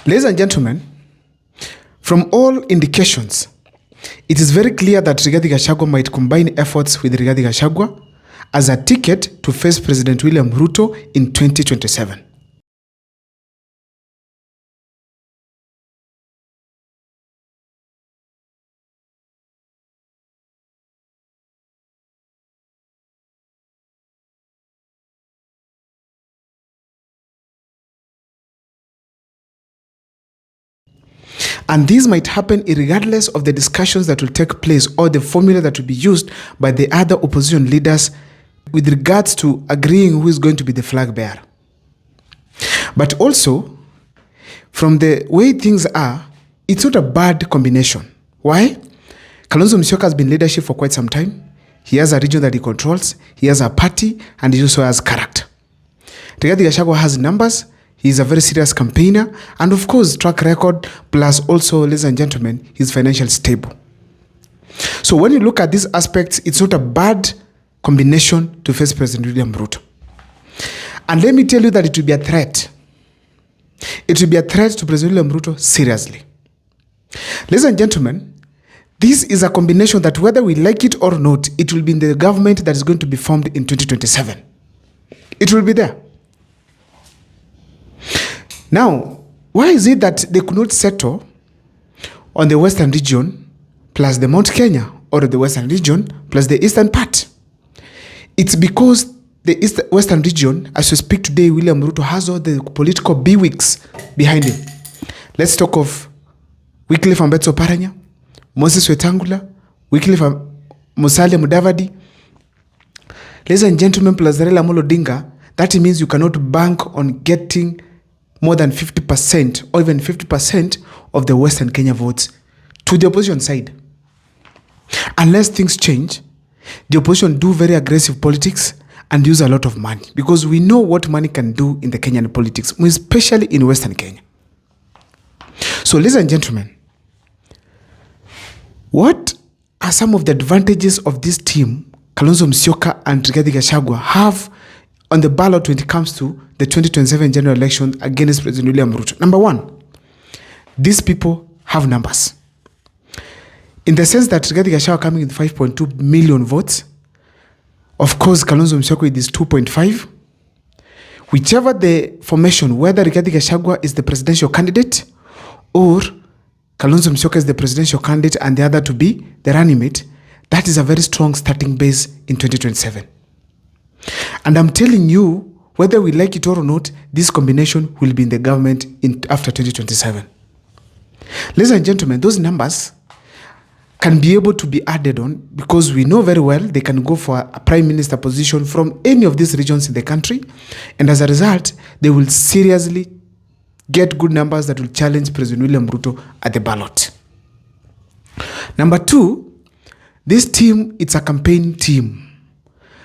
Ladies and gentlemen, from all indications, it is very clear that Rigathi Gachagua might combine efforts with Rigathi Gachagua as a ticket to face President William Ruto in 2027. And this might happen regardless of the discussions that will take place or the formula that will be used by the other opposition leaders with regards to agreeing who is going to be the flag bearer. But also, from the way things are, it's not a bad combination. Why? Kalonzo Musyoka has been in leadership for quite some time. He has a region that he controls, he has a party, and he also has character. Rigathi Gachagua has numbers. He's a very serious campaigner, and of course, track record, plus also, ladies and gentlemen, he's financially stable. So when you look at these aspects, it's not a bad combination to face President William Ruto. And let me tell you that it will be a threat. It will be a threat to President William Ruto seriously. Ladies and gentlemen, this is a combination that whether we like it or not, it will be in the government that is going to be formed in 2027. It will be there. Now, why is it that they could not settle on the western region plus the Mount Kenya, or the western region plus the eastern part? It's because the western region, as we speak today, William Ruto has all the political bigwigs behind him. Let's talk of Wycliffe Ambetsa Oparanya, Moses Wetangula, Wycliffe Musalia Mudavadi. Ladies and gentlemen, plus Raila Amolo Odinga, that means you cannot bank on getting more than 50% or even 50% of the Western Kenya votes to the opposition side. Unless things change, the opposition do very aggressive politics and use a lot of money, because we know what money can do in the Kenyan politics, especially in Western Kenya. So, ladies and gentlemen, what are some of the advantages of this team, Kalonzo Musyoka and Rigathi Gachagua, have on the ballot when it comes to the 2027 general election against President William Ruto? Number one, these people have numbers. In the sense that Rigathi Gachagua coming with 5.2 million votes, of course, Kalonzo Musyoka with this 2.5. Whichever the formation, whether Rigathi Gachagua is the presidential candidate or Kalonzo Musyoka is the presidential candidate and the other to be the running mate, that is a very strong starting base in 2027. And I'm telling you, whether we like it or not, this combination will be in the government after 2027. Ladies and gentlemen, those numbers can be able to be added on, because we know very well they can go for a prime minister position from any of these regions in the country. And as a result, they will seriously get good numbers that will challenge President William Ruto at the ballot. Number two, this team, it's a campaign team.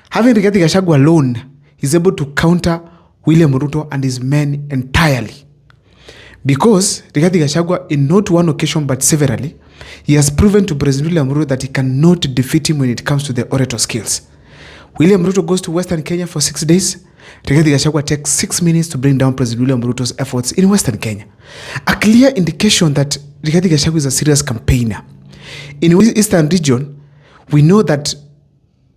Having Rigathi Gachagua alone is able to counter William Ruto and his men entirely. Because Rigathi Gachagua, in not one occasion but severally, he has proven to President William Ruto that he cannot defeat him when it comes to the orator skills. William Ruto goes to Western Kenya for 6 days. Rigathi Gachagua takes 6 minutes to bring down President William Ruto's efforts in Western Kenya. A clear indication that Rigathi Gachagua is a serious campaigner. In the Eastern region, we know that,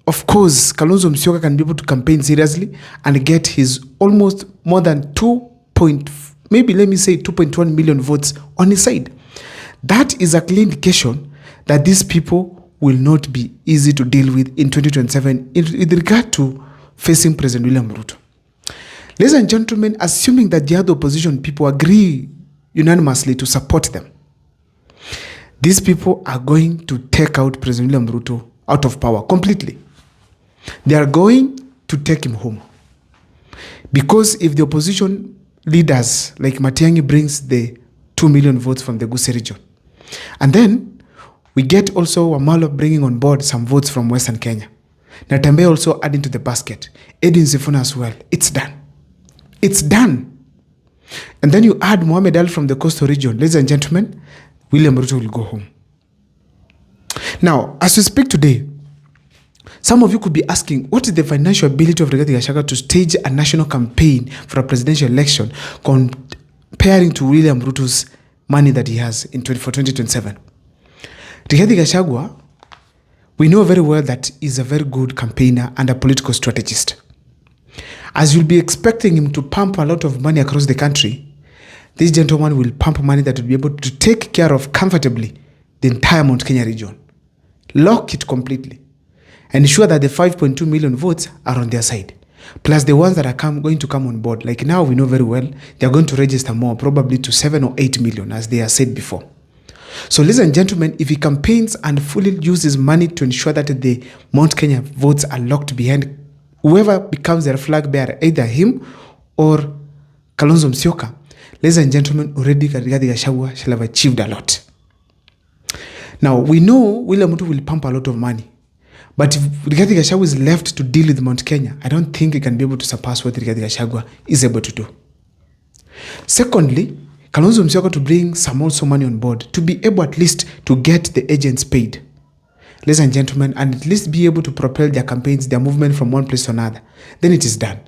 of course, Kalonzo Musyoka can be able to campaign seriously and get his almost more than 2.1 million votes on his side. That is a clear indication that these people will not be easy to deal with in 2027 with regard to facing President William Ruto. Ladies and gentlemen, assuming that the other opposition people agree unanimously to support them, these people are going to take out President William Ruto out of power completely. They are going to take him home. Because if the opposition leaders like Matiang'i brings the 2 million votes from the Gusii region, and then we get also Wamalo bringing on board some votes from Western Kenya, Natembe also adding to the basket, Edwin Sifuna as well, it's done. It's done. And then you add Mohamed Ali from the coastal region. Ladies and gentlemen, William Ruto will go home. Now, as we speak today, some of you could be asking, what is the financial ability of Rigathi Gachagua to stage a national campaign for a presidential election pairing to William Ruto's money that he has for 2027. Rigathi Gachagua, we know very well that he's a very good campaigner and a political strategist. As you'll be expecting him to pump a lot of money across the country, this gentleman will pump money that will be able to take care of comfortably the entire Mount Kenya region. Lock it completely and ensure that the 5.2 million votes are on their side. Plus the ones that are going to come on board. Like now we know very well, they're going to register more, probably to 7 or 8 million, as they have said before. So ladies and gentlemen, if he campaigns and fully uses money to ensure that the Mount Kenya votes are locked behind whoever becomes their flag bearer, either him or Kalonzo Musyoka, ladies and gentlemen, already Rigathi Gachagua shall have achieved a lot. Now, we know William Ruto will pump a lot of money. But if Rigathi Gachagua is left to deal with Mount Kenya, I don't think he can be able to surpass what Rigathi Gachagua is able to do. Secondly, Kalonzo Musyoka to bring some also money on board to be able at least to get the agents paid. Ladies and gentlemen, and at least be able to propel their campaigns, their movement from one place to another. Then it is done.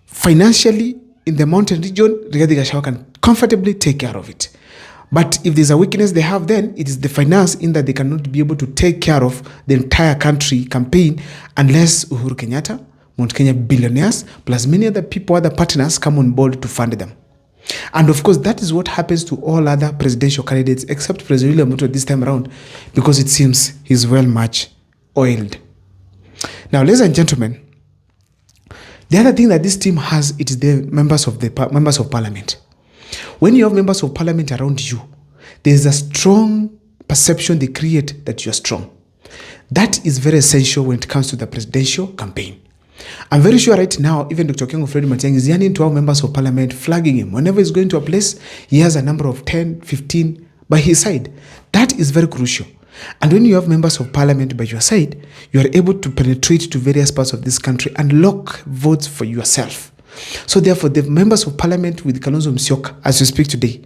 Financially, in the mountain region, Rigathi Gachagua can comfortably take care of it. But if there's a weakness they have, then it is the finance, in that they cannot be able to take care of the entire country campaign unless Uhuru Kenyatta, Mount Kenya billionaires, plus many other people, other partners come on board to fund them. And of course, that is what happens to all other presidential candidates except President William Ruto this time around, because it seems he's well much oiled. Now, ladies and gentlemen, the other thing that this team has, it is the members of parliament. When you have members of parliament around you, there is a strong perception they create that you are strong. That is very essential when it comes to the presidential campaign. I'm very sure right now, even Dr. Okengo Fred Matiang'i is yearning to have members of parliament flagging him. Whenever he's going to a place, he has a number of 10, 15 by his side. That is very crucial. And when you have members of parliament by your side, you are able to penetrate to various parts of this country and lock votes for yourself. So therefore, the members of parliament with Kalonzo Musyoka, as we speak today,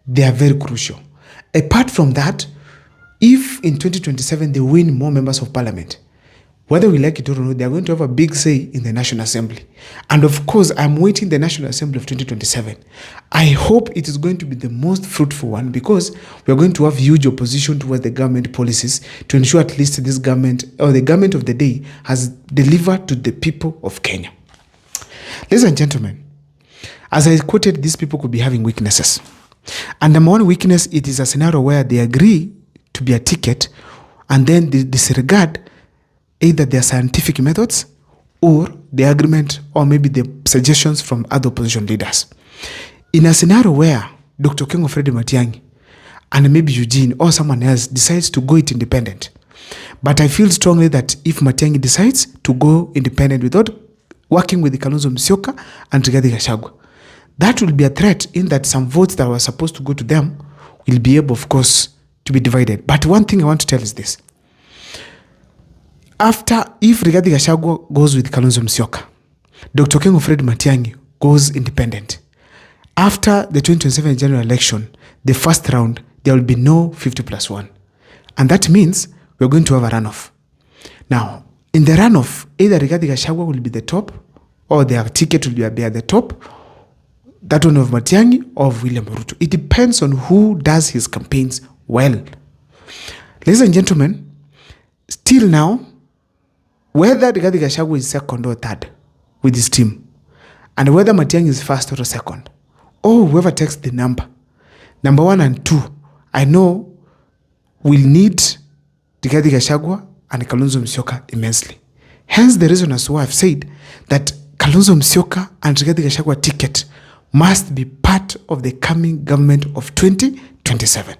they are very crucial. Apart from that, if in 2027 they win more members of parliament, whether we like it or not, they are going to have a big say in the National Assembly. And of course, I'm waiting the National Assembly of 2027. I hope it is going to be the most fruitful one, because we are going to have huge opposition towards the government policies to ensure at least this government, or the government of the day, has delivered to the people of Kenya. Ladies and gentlemen, as I quoted, these people could be having weaknesses. And number one weakness, it is a scenario where they agree to be a ticket and then they disregard either their scientific methods or the agreement or maybe the suggestions from other opposition leaders. In a scenario where Dr. Okengo Fred Matiang'i and maybe Eugene or someone else decides to go it independent, but I feel strongly that if Matiang'i decides to go independent without working with the Kalonzo Musyoka and Rigathi Gachagua, that will be a threat, in that some votes that were supposed to go to them will be able, of course, to be divided. But one thing I want to tell is this. If Rigathi Gachagua goes with Kalonzo Musyoka, Dr. Okengo Fred Matiang'i goes independent, after the 2027 general election, the first round, there will be no 50+1. And that means we're going to have a runoff. Now, in the runoff, either Rigathi Gachagua will be the top, or their ticket will be at the top, that one of Matiang'i or of William Ruto. It depends on who does his campaigns well. Ladies and gentlemen, still now, whether Rigathi Gachagua is second or third with his team, and whether Matiang'i is first or second, or whoever takes the number 1 and 2, I know will need Rigathi Gachagua and Kalonzo Musyoka immensely. Hence the reason as to why I've said that Kalonzo Musyoka and Rigathi Gachagua ticket must be part of the coming government of 2027.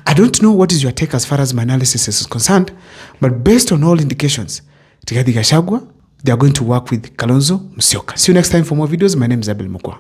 I don't know what is your take as far as my analysis is concerned, but based on all indications, Rigathi Gachagua, they are going to work with Kalonzo Musyoka. See you next time for more videos. My name is Abel Mukwa.